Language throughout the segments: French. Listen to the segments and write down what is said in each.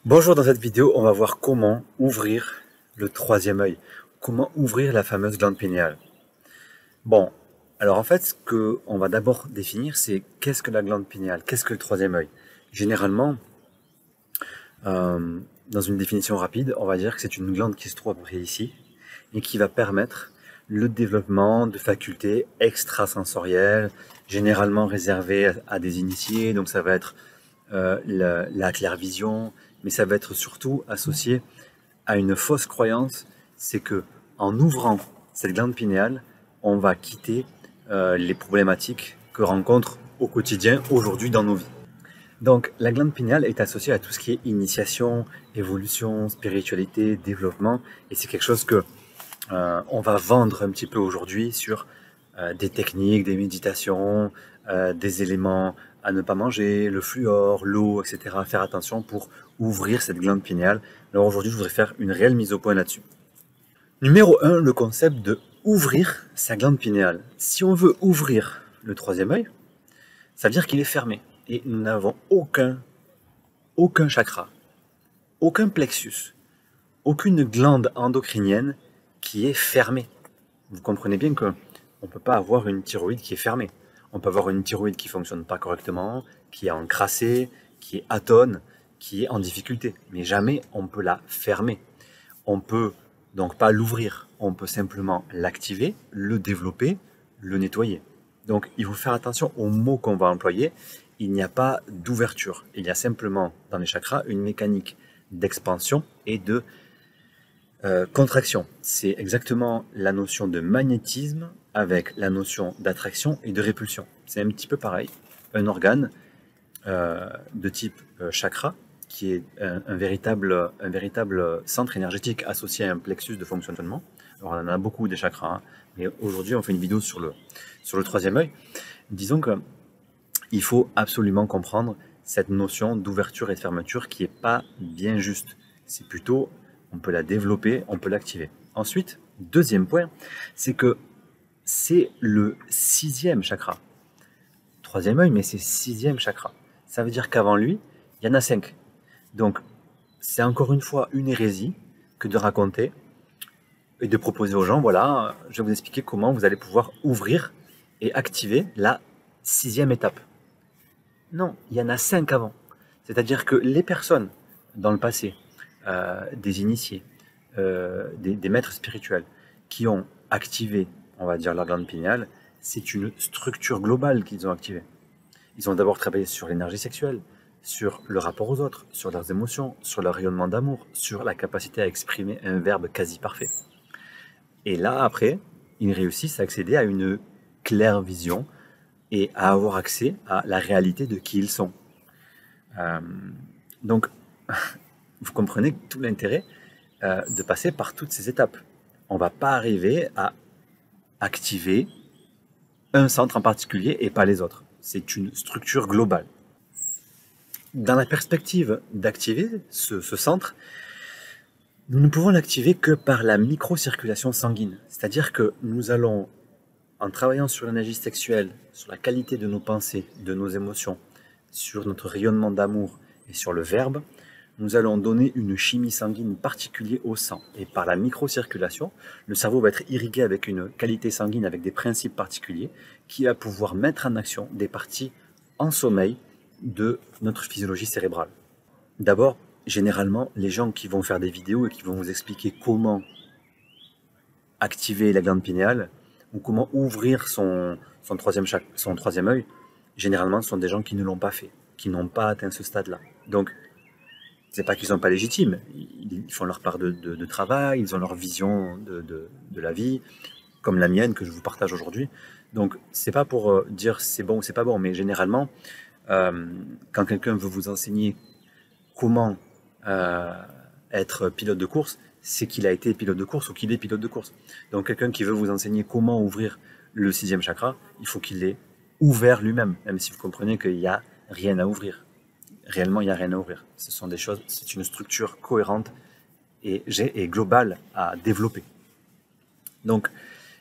Bonjour, dans cette vidéo, on va voir comment ouvrir le troisième œil, comment ouvrir la fameuse glande pinéale. Bon, alors en fait, ce qu'on va d'abord définir, c'est qu'est-ce que la glande pinéale, qu'est-ce que le troisième œil. Généralement, dans une définition rapide, on va dire que c'est une glande qui se trouve à peu près ici et qui va permettre le développement de facultés extrasensorielles, généralement réservées à des initiés, donc ça va être la clairvision, mais ça va être surtout associé à une fausse croyance, c'est que en ouvrant cette glande pinéale, on va quitter les problématiques que rencontre au quotidien aujourd'hui dans nos vies. Donc la glande pinéale est associée à tout ce qui est initiation, évolution, spiritualité, développement, et c'est quelque chose que on va vendre un petit peu aujourd'hui sur des techniques, des méditations, des éléments à ne pas manger, le fluor, l'eau, etc. Faire attention pour ouvrir cette glande pinéale. Alors aujourd'hui, je voudrais faire une réelle mise au point là-dessus. Numéro 1, le concept de ouvrir sa glande pinéale. Si on veut ouvrir le troisième œil, ça veut dire qu'il est fermé. Et nous n'avons aucun chakra, aucun plexus, aucune glande endocrinienne qui est fermée. Vous comprenez bien qu'on ne peut pas avoir une thyroïde qui est fermée. On peut avoir une thyroïde qui ne fonctionne pas correctement, qui est encrassée, qui est atone, qui est en difficulté. Mais jamais on peut la fermer. On peut donc pas l'ouvrir. On peut simplement l'activer, le développer, le nettoyer. Donc il faut faire attention aux mots qu'on va employer. Il n'y a pas d'ouverture. Il y a simplement dans les chakras une mécanique d'expansion et de contraction. C'est exactement la notion de magnétisme avec la notion d'attraction et de répulsion. C'est un petit peu pareil. Un organe de type chakra, qui est un véritable centre énergétique associé à un plexus de fonctionnement. Alors on en a beaucoup des chakras, hein, mais aujourd'hui on fait une vidéo sur le troisième œil. Disons qu'il faut absolument comprendre cette notion d'ouverture et de fermeture qui n'est pas bien juste. C'est plutôt, on peut la développer, on peut l'activer. Ensuite, deuxième point, c'est que c'est le sixième chakra. Troisième œil, mais c'est sixième chakra. Ça veut dire qu'avant lui, il y en a 5. Donc, c'est encore une fois une hérésie que de raconter et de proposer aux gens, voilà, je vais vous expliquer comment vous allez pouvoir ouvrir et activer la sixième étape. Non, il y en a 5 avant. C'est-à-dire que les personnes dans le passé, des initiés, des maîtres spirituels, qui ont activé, on va dire, leur glande pinéale, c'est une structure globale qu'ils ont activée. Ils ont d'abord travaillé sur l'énergie sexuelle, sur le rapport aux autres, sur leurs émotions, sur leur rayonnement d'amour, sur la capacité à exprimer un verbe quasi parfait. Et là, après, ils réussissent à accéder à une claire vision et à avoir accès à la réalité de qui ils sont. Donc, vous comprenez tout l'intérêt de passer par toutes ces étapes. On ne va pas arriver à activer un centre en particulier et pas les autres. C'est une structure globale. Dans la perspective d'activer ce centre, nous ne pouvons l'activer que par la microcirculation sanguine. C'est-à-dire que nous allons, en travaillant sur l'énergie sexuelle, sur la qualité de nos pensées, de nos émotions, sur notre rayonnement d'amour et sur le verbe, nous allons donner une chimie sanguine particulière au sang. Et par la microcirculation, le cerveau va être irrigué avec une qualité sanguine, avec des principes particuliers, qui va pouvoir mettre en action des parties en sommeil de notre physiologie cérébrale. D'abord, généralement, les gens qui vont faire des vidéos et qui vont vous expliquer comment activer la glande pinéale ou comment ouvrir son troisième œil, généralement, ce sont des gens qui ne l'ont pas fait, qui n'ont pas atteint ce stade-là. Donc, c'est pas qu'ils sont pas légitimes, ils font leur part de travail, ils ont leur vision de la vie, comme la mienne que je vous partage aujourd'hui. Donc, c'est pas pour dire c'est bon ou c'est pas bon, mais généralement, quand quelqu'un veut vous enseigner comment être pilote de course, c'est qu'il a été pilote de course ou qu'il est pilote de course. Donc quelqu'un qui veut vous enseigner comment ouvrir le sixième chakra, il faut qu'il l'ait ouvert lui-même, même si vous comprenez qu'il n'y a rien à ouvrir. Réellement, il n'y a rien à ouvrir. Ce sont des choses, c'est une structure cohérente et globale à développer. Donc,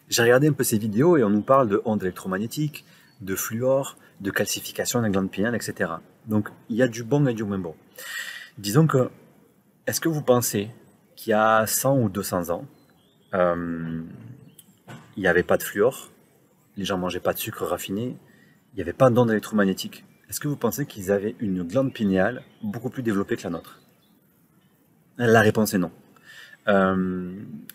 j'ai regardé un peu ces vidéos et on nous parle de ondes électromagnétiques, de fluor, de calcification de la glande pinéale, etc. Donc, il y a du bon et du moins bon. Disons que Est-ce que vous pensez qu'il y a 100 ou 200 ans, il n'y avait pas de fluor, les gens ne mangeaient pas de sucre raffiné, il n'y avait pas d'ondes électromagnétiques? Est-ce que vous pensez qu'ils avaient une glande pinéale beaucoup plus développée que la nôtre? La réponse est non.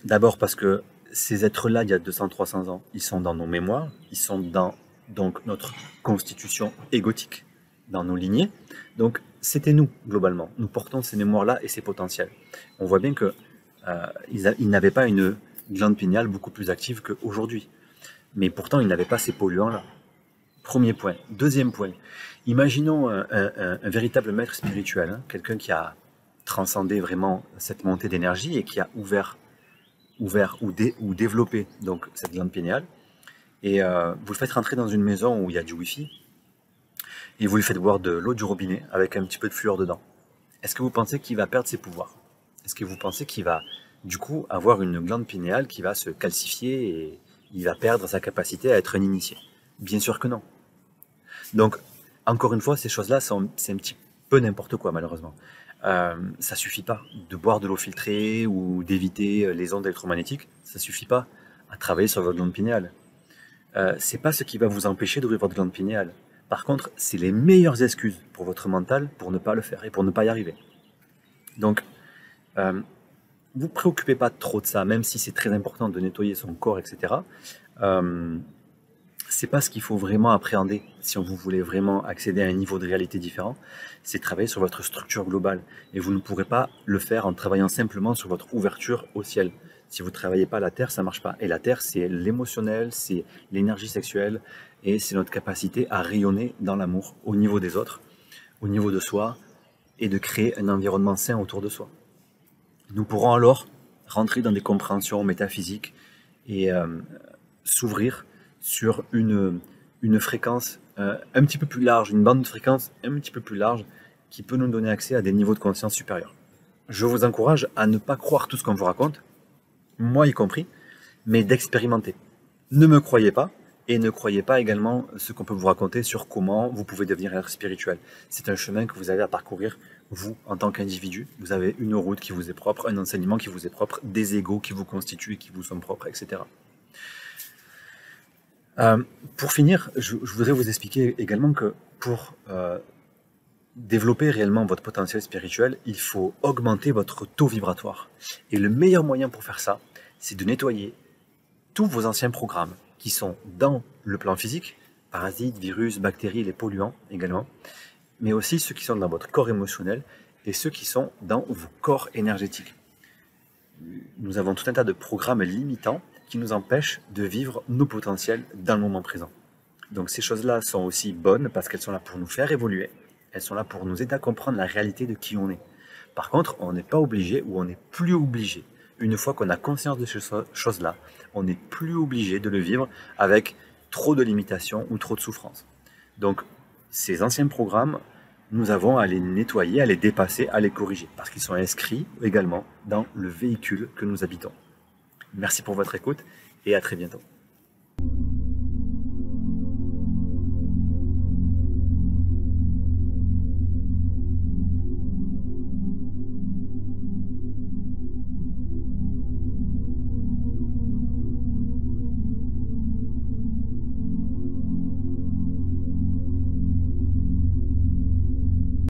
D'abord parce que ces êtres-là, il y a 200-300 ans, ils sont dans nos mémoires, ils sont dans donc notre constitution égotique, dans nos lignées. Donc c'était nous, globalement. Nous portons ces mémoires-là et ces potentiels. On voit bien que ils n'avaient pas une glande pinéale beaucoup plus active qu'aujourd'hui. Mais pourtant, ils n'avaient pas ces polluants-là. Premier point. Deuxième point. Imaginons un véritable maître spirituel, hein, quelqu'un qui a transcendé vraiment cette montée d'énergie et qui a ouvert ou développé donc cette glande pinéale. Et vous le faites rentrer dans une maison où il y a du Wi-Fi et vous lui faites boire de l'eau du robinet avec un petit peu de fluor dedans. Est-ce que vous pensez qu'il va perdre ses pouvoirs? Est-ce que vous pensez qu'il va du coup avoir une glande pinéale qui va se calcifier et il va perdre sa capacité à être un initié? Bien sûr que non. Donc, encore une fois, ces choses-là, c'est un petit peu n'importe quoi, malheureusement. Ça suffit pas de boire de l'eau filtrée ou d'éviter les ondes électromagnétiques. Ça suffit pas à travailler sur votre glande pinéale. C'est pas ce qui va vous empêcher d'ouvrir votre glande pinéale. Par contre, c'est les meilleures excuses pour votre mental pour ne pas le faire et pour ne pas y arriver. Donc, vous préoccupez pas trop de ça, même si c'est très important de nettoyer son corps, etc. C'est pas ce qu'il faut vraiment appréhender si vous voulez vraiment accéder à un niveau de réalité différent, c'est travailler sur votre structure globale. Et vous ne pourrez pas le faire en travaillant simplement sur votre ouverture au ciel. Si vous ne travaillez pas la Terre, ça ne marche pas. Et la Terre, c'est l'émotionnel, c'est l'énergie sexuelle, et c'est notre capacité à rayonner dans l'amour, au niveau des autres, au niveau de soi, et de créer un environnement sain autour de soi. Nous pourrons alors rentrer dans des compréhensions métaphysiques et s'ouvrir sur une fréquence un petit peu plus large, une bande de fréquence un petit peu plus large qui peut nous donner accès à des niveaux de conscience supérieurs. Je vous encourage à ne pas croire tout ce qu'on vous raconte, moi y compris, mais d'expérimenter. Ne me croyez pas et ne croyez pas également ce qu'on peut vous raconter sur comment vous pouvez devenir un être spirituel. C'est un chemin que vous avez à parcourir, vous, en tant qu'individu. Vous avez une route qui vous est propre, un enseignement qui vous est propre, des égos qui vous constituent et qui vous sont propres, etc. Pour finir, je voudrais vous expliquer également que pour développer réellement votre potentiel spirituel, il faut augmenter votre taux vibratoire. Et le meilleur moyen pour faire ça, c'est de nettoyer tous vos anciens programmes qui sont dans le plan physique, parasites, virus, bactéries, les polluants également, mais aussi ceux qui sont dans votre corps émotionnel et ceux qui sont dans vos corps énergétiques. Nous avons tout un tas de programmes limitants qui nous empêchent de vivre nos potentiels dans le moment présent. Donc ces choses-là sont aussi bonnes parce qu'elles sont là pour nous faire évoluer, elles sont là pour nous aider à comprendre la réalité de qui on est. Par contre, on n'est pas obligé ou on n'est plus obligé. Une fois qu'on a conscience de ces choses-là, on n'est plus obligé de le vivre avec trop de limitations ou trop de souffrance. Donc ces anciens programmes, nous avons à les nettoyer, à les dépasser, à les corriger, parce qu'ils sont inscrits également dans le véhicule que nous habitons. Merci pour votre écoute et à très bientôt.